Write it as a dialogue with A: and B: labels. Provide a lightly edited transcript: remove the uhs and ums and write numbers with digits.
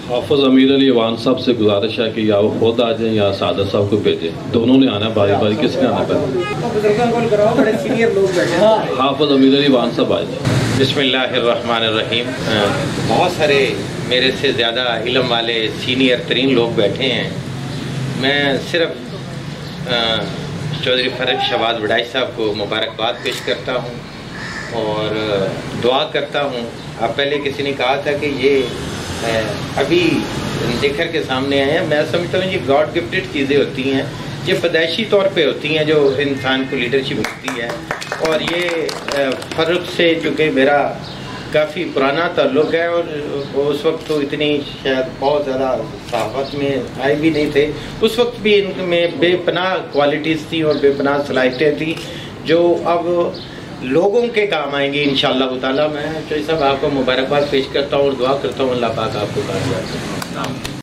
A: हाफिज अमीर अली वान साहब से गुजारिश है कि या वो खुद आ जाएं या सादत साहब को भेजें, दोनों ने आना बारी बारी। किसने आना पहले? हाफिज अमीर अली वान साहब आए।
B: बिस्मिल्लाहिर्रहमानिर्रहीम। बहुत सारे मेरे से ज़्यादा इल्म वाले सीनियर तरीन लोग बैठे हैं। मैं सिर्फ चौधरी फ़ारूक शहबाज वडाई साहब को मुबारकबाद पेश करता हूँ और दुआ करता हूँ। अब पहले किसी ने कहा था कि ये अभी देखकर के सामने आए हैं। मैं समझता हूँ ये गॉड गिफ्टेड चीज़ें होती हैं, ये पैदाइशी तौर पे होती हैं जो इंसान को लीडरशिप मिलती है। और ये फ़ारूक से चूँकि मेरा काफ़ी पुराना ताल्लुक़ है और उस वक्त तो इतनी शायद बहुत ज़्यादा सहाफ़त में आए भी नहीं थे, उस वक्त भी इनमें बेपनाह क्वालिटीज़ थी और बेपनाह सलाहियतें थी जो अब लोगों के काम आएंगी इंशाअल्लाह ताला। मैं चौधरी साहब आपको मुबारकबाद पेश करता हूँ और दुआ करता हूँ अल्लाह पाक आपको कामयाब करे।